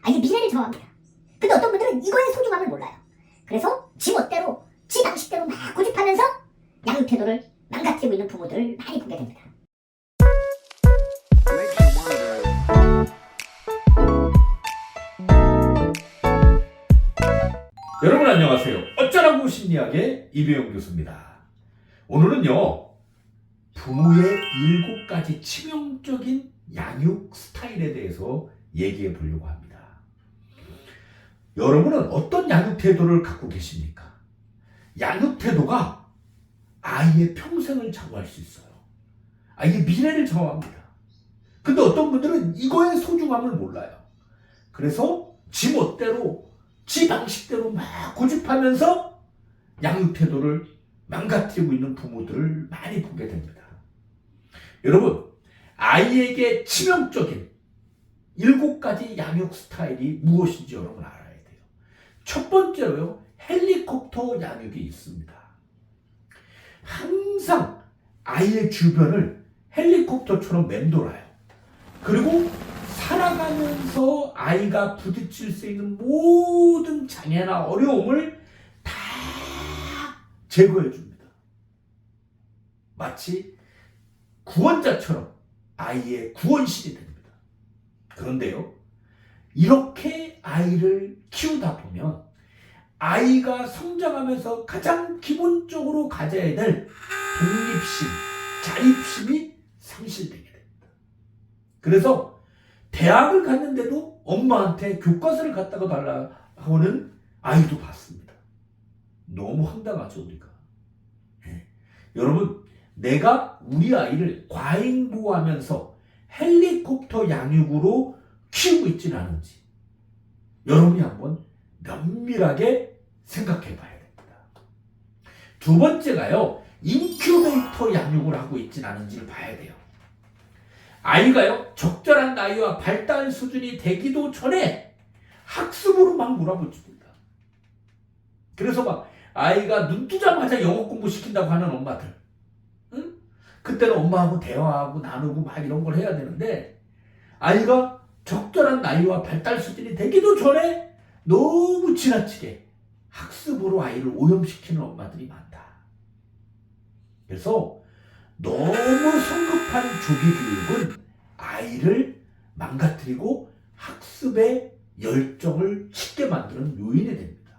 아예 미래를 저항합니다. 근데 어떤 분들은 이거의 소중함을 몰라요. 그래서 지 멋대로, 지 방식대로 막 고집하면서 양육 태도를 망가뜨리고 있는 부모들을 많이 보게 됩니다. 여러분 안녕하세요. 어쩌라고 심리학의 이배용 교수입니다. 오늘은요, 부모의 7가지 치명적인 양육 스타일에 대해서 얘기해 보려고 합니다. 여러분은 어떤 양육 태도를 갖고 계십니까? 양육 태도가 아이의 평생을 좌우할 수 있어요. 아이의 미래를 좌우합니다. 근데 어떤 분들은 이거의 소중함을 몰라요. 그래서 지 멋대로, 지 방식대로 막 고집하면서 양육 태도를 망가뜨리고 있는 부모들을 많이 보게 됩니다. 여러분, 아이에게 치명적인 7가지 양육 스타일이 무엇인지 여러분 알아야 돼요. 첫 번째로요, 헬리콥터 양육이 있습니다. 항상 아이의 주변을 헬리콥터처럼 맴돌아요. 그리고 살아가면서 아이가 부딪힐 수 있는 모든 장애나 어려움을 다 제거해 줍니다. 마치 구원자처럼 아이의 구원실이 됩니다. 그런데요, 이렇게 아이를 키우다 보면 아이가 성장하면서 가장 기본적으로 가져야 될 독립심, 자립심이 상실되게 됩니다. 그래서 대학을 갔는데도 엄마한테 교과서를 갖다가 달라고는 아이도 봤습니다. 너무 황당하죠, 우리가. 네. 여러분, 내가 우리 아이를 과잉보호하면서 헬리콥터 양육으로 키우고 있지는 않은지 여러분이 한번 면밀하게 생각해 봐야 됩니다. 두 번째가요, 인큐베이터 양육을 하고 있지는 않은지를 봐야 돼요. 아이가요, 적절한 나이와 발달 수준이 되기도 전에 학습으로 막 몰아붙입니다. 그래서 막 아이가 눈 뜨자마자 영어 공부 시킨다고 하는 엄마들, 응? 그때는 엄마하고 대화하고 나누고 막 이런 걸 해야 되는데, 아이가 적절한 나이와 발달 수준이 되기도 전에 너무 지나치게 학습으로 아이를 오염시키는 엄마들이 많다. 그래서 너무 성급한 조기 교육은 아이를 망가뜨리고 학습의 열정을 식게 만드는 요인이 됩니다.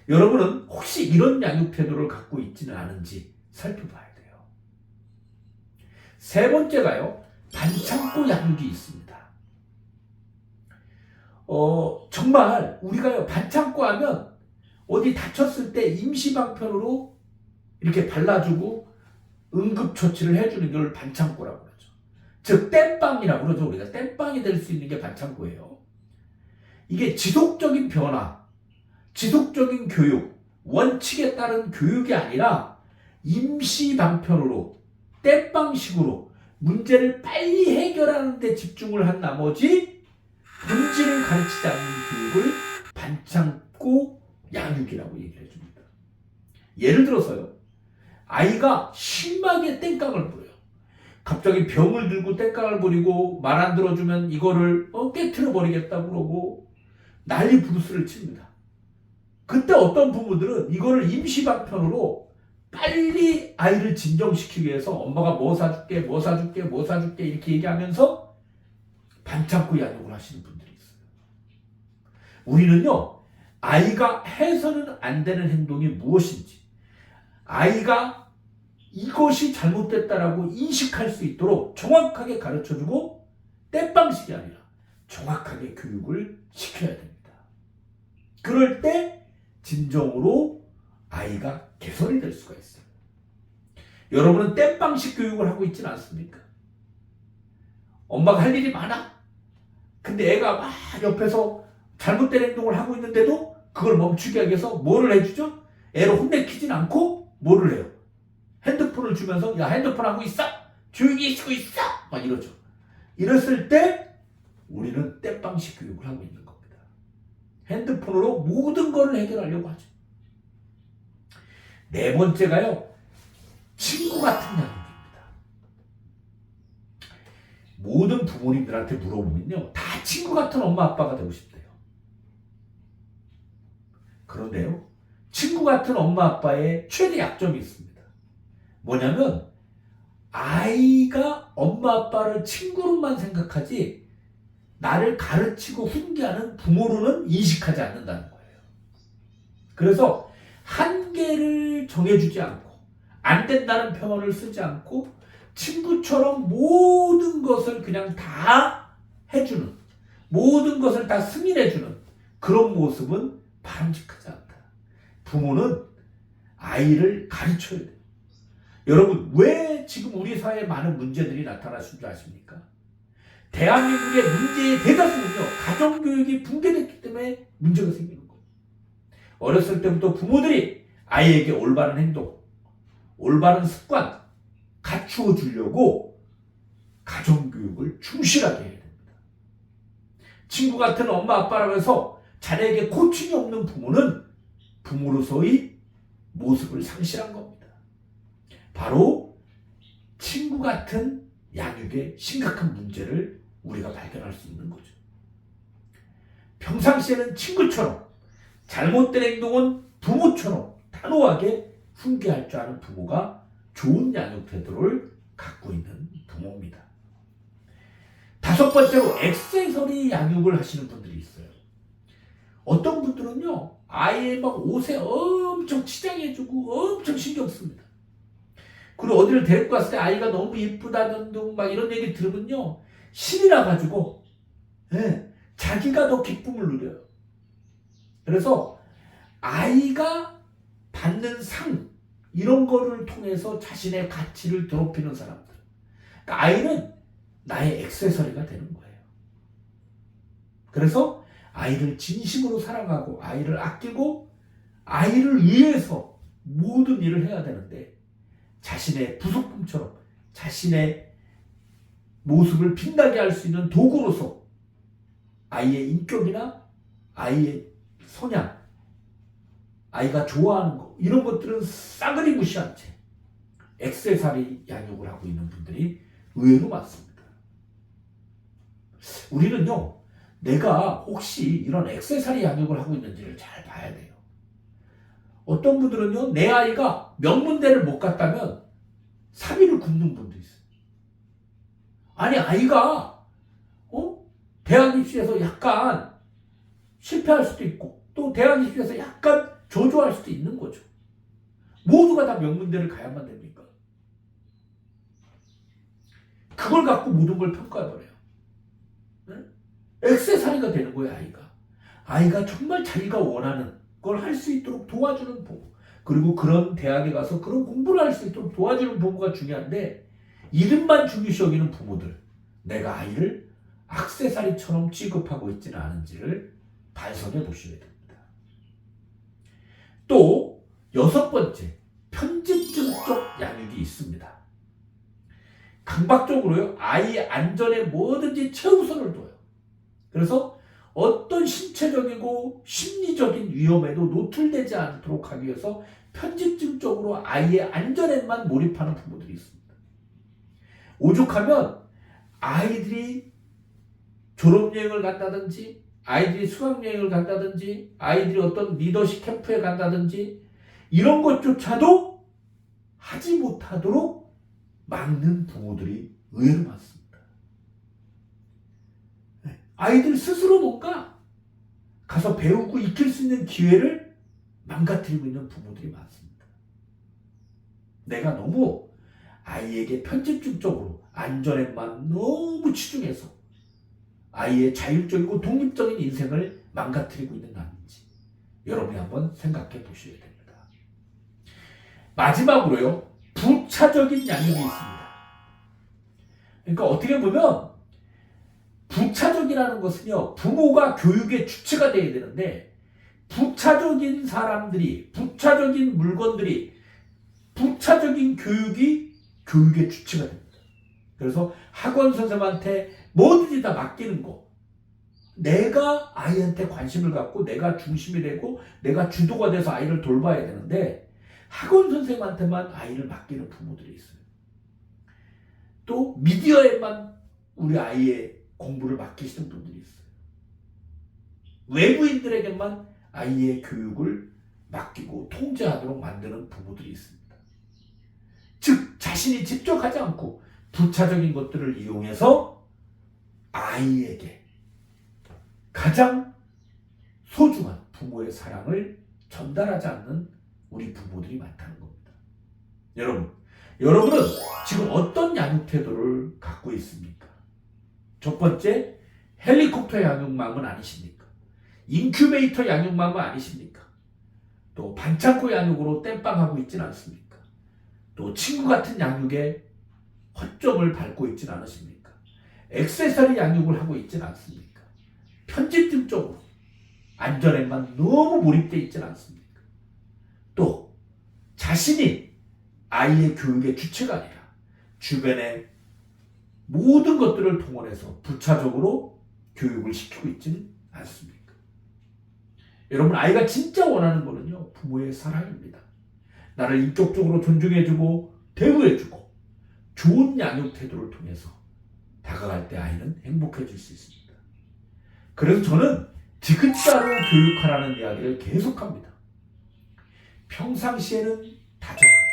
여러분은 혹시 이런 양육 태도를 갖고 있지는 않은지 살펴봐야 돼요. 세 번째가요, 반창고 양육이 있습니다. 정말 우리가요, 반창고 하면 어디 다쳤을 때 임시방편으로 이렇게 발라주고 응급처치를 해주는 걸 반창고라고 그러죠. 즉 땜빵이라고 그러죠. 우리가 땜빵이 될 수 있는 게 반창고예요. 이게 지속적인 변화, 지속적인 교육, 원칙에 따른 교육이 아니라 임시방편으로 땜빵식으로 문제를 빨리 해결하는 데 집중을 한 나머지 본질을 가르치지 않는 교육을 반창고 양육이라고 얘기를 해줍니다. 예를 들어서요, 아이가 심하게 땡깡을 부려요. 갑자기 병을 들고 땡깡을 부리고 말 안 들어주면 이거를 깨트려 버리겠다고 그러고 난리 부르스를 칩니다. 그때 어떤 부모들은 이거를 임시방편으로 빨리 아이를 진정시키기 위해서 엄마가 뭐 사줄게 뭐 사줄게 뭐 사줄게 이렇게 얘기하면서 반창고 양육을 하시는 분들이 있어요. 우리는요, 아이가 해서는 안 되는 행동이 무엇인지, 아이가 이것이 잘못됐다라고 인식할 수 있도록 정확하게 가르쳐주고 땜빵식이 아니라 정확하게 교육을 시켜야 됩니다. 그럴 때 진정으로 아이가 개선이 될 수가 있어요. 여러분은 땜빵식 교육을 하고 있지는 않습니까? 엄마가 할 일이 많아. 근데 애가 막 옆에서 잘못된 행동을 하고 있는데도 그걸 멈추게 하기 위해서 뭐를 해주죠? 애를 혼내키진 않고 뭐를 해요? 핸드폰을 주면서 야, 핸드폰 하고 있어? 조용히 쉬고 있어? 막 이러죠. 이랬을 때 우리는 땜빵식 교육을 하고 있는 겁니다. 핸드폰으로 모든 걸 해결하려고 하죠. 네 번째가요, 친구 같은 양육입니다. 모든 부모님들한테 물어보면요, 다 친구 같은 엄마 아빠가 되고 싶대요. 그런데요, 친구 같은 엄마 아빠의 최대 약점이 있습니다. 뭐냐면 아이가 엄마 아빠를 친구로만 생각하지 나를 가르치고 훈계하는 부모로는 인식하지 않는다는 거예요. 그래서 한계를 정해주지 않고 안 된다는 표현을 쓰지 않고 친구처럼 모든 것을 그냥 다 해주는, 모든 것을 다 승인해주는 그런 모습은 바람직하지 않다. 부모는 아이를 가르쳐야 돼요. 여러분, 왜 지금 우리 사회에 많은 문제들이 나타나신 줄 아십니까? 대한민국의 문제의 대다수는요, 가정교육이 붕괴됐기 때문에 문제가 생기는 거예요. 어렸을 때부터 부모들이 아이에게 올바른 행동, 올바른 습관 갖추어 주려고 가정교육을 충실하게 해야 됩니다. 친구 같은 엄마 아빠라고 해서 자녀에게 고충이 없는 부모는 부모로서의 모습을 상실한 겁니다. 바로 친구 같은 양육의 심각한 문제를 우리가 발견할 수 있는 거죠. 평상시에는 친구처럼, 잘못된 행동은 부모처럼 단호하게 훈계할 줄 아는 부모가 좋은 양육 태도를 갖고 있는 부모입니다. 다섯 번째로 액세서리 양육을 하시는 분들이 있어요. 어떤 분들은요, 아이의 막 옷에 엄청 치장해주고 엄청 신경 씁니다. 그리고 어디를 데리고 갔을 때 아이가 너무 예쁘다는 둥 막 이런 얘기 들으면요, 신이 나가지고 자기가 더 기쁨을 누려요. 그래서 아이가 받는 상 이런 거를 통해서 자신의 가치를 더럽히는 사람들, 그러니까 아이는 나의 액세서리가 되는 거예요. 그래서 아이를 진심으로 사랑하고 아이를 아끼고 아이를 위해서 모든 일을 해야 되는데 자신의 부속품처럼 자신의 모습을 빛나게 할 수 있는 도구로서 아이의 인격이나 아이의 성향, 아이가 좋아하는 거 이런 것들은 싸그리 무시한 채 액세서리 양육을 하고 있는 분들이 의외로 많습니다. 우리는요, 내가 혹시 이런 액세서리 양육을 하고 있는지를 잘 봐야 돼요. 어떤 분들은요, 내 아이가 명문대를 못 갔다면 사비를 굶는 분도 있어요. 아니, 아이가 대학 입시에서 약간 실패할 수도 있고 또 대학 입시에서 약간 저조할 수도 있는 거죠. 모두가 다 명문대를 가야만 됩니까? 그걸 갖고 모든 걸 평가해버려요. 네? 액세서리가 되는 거예요, 아이가. 아이가 정말 자기가 원하는 걸 할 수 있도록 도와주는 부모, 그리고 그런 대학에 가서 그런 공부를 할 수 있도록 도와주는 부모가 중요한데, 이름만 중요시 여기는 부모들, 내가 아이를 액세서리처럼 취급하고 있지는 않은지를 반성해 보셔야 됩니다. 또 여섯 번째, 편집증적 양육이 있습니다. 강박적으로요, 아이의 안전에 뭐든지 최우선을 둬요. 그래서 어떤 신체적이고 심리적인 위험에도 노출되지 않도록 하기 위해서 편집증적으로 아이의 안전에만 몰입하는 부모들이 있습니다. 오죽하면 아이들이 졸업여행을 간다든지 아이들이 수학여행을 간다든지 아이들이 어떤 리더십 캠프에 간다든지 이런 것조차도 하지 못하도록 막는 부모들이 의외로 많습니다. 아이들 스스로 뭔가 가서 배우고 익힐 수 있는 기회를 망가뜨리고 있는 부모들이 많습니다. 내가 너무 아이에게 편집증적으로 안전에만 너무 치중해서 아이의 자율적이고 독립적인 인생을 망가뜨리고 있는 거 아닌지 여러분이 한번 생각해 보셔야 됩니다. 마지막으로요, 부차적인 양육이 있습니다. 그러니까 어떻게 보면 부차적이라는 것은요, 부모가 교육의 주체가 되어야 되는데 부차적인 사람들이, 부차적인 물건들이, 부차적인 교육이 교육의 주체가 됩니다. 그래서 학원 선생님한테 뭐든지 다 맡기는 거, 내가 아이한테 관심을 갖고 내가 중심이 되고 내가 주도가 돼서 아이를 돌봐야 되는데 학원 선생님한테만 아이를 맡기는 부모들이 있어요. 또 미디어에만 우리 아이의 공부를 맡기시는 분들이 있어요. 외부인들에게만 아이의 교육을 맡기고 통제하도록 만드는 부모들이 있습니다. 즉 자신이 직접 하지 않고 부차적인 것들을 이용해서 아이에게 가장 소중한 부모의 사랑을 전달하지 않는 우리 부모들이 많다는 겁니다. 여러분은 지금 어떤 양육 태도를 갖고 있습니까? 첫 번째, 헬리콥터 양육맘은 아니십니까? 인큐베이터 양육맘은 아니십니까? 또 반창고 양육으로 땜빵하고 있진 않습니까? 또 친구 같은 양육에 허점을 밟고 있진 않으십니까? 액세서리 양육을 하고 있진 않습니까? 편집증적으로 안전에만 너무 몰입되어 있진 않습니까? 또 자신이 아이의 교육의 주체가 아니라 주변의 모든 것들을 동원해서 부차적으로 교육을 시키고 있지는 않습니까? 여러분, 아이가 진짜 원하는 거는요, 부모의 사랑입니다. 나를 인격적으로 존중해주고 대우해주고 좋은 양육 태도를 통해서 다가갈 때 아이는 행복해질 수 있습니다. 그래서 저는 디귿자로 교육하라는 이야기를 계속합니다. 평상시에는 다정하게,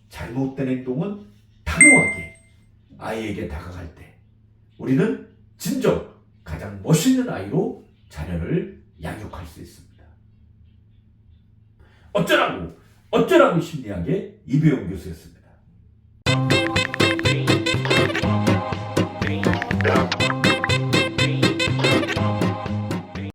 잘못된 행동은 단호하게 아이에게 다가갈 때 우리는 진정 가장 멋있는 아이로 자녀를 양육할 수 있습니다. 어쩌라고 심리학의 이배용 교수였습니다.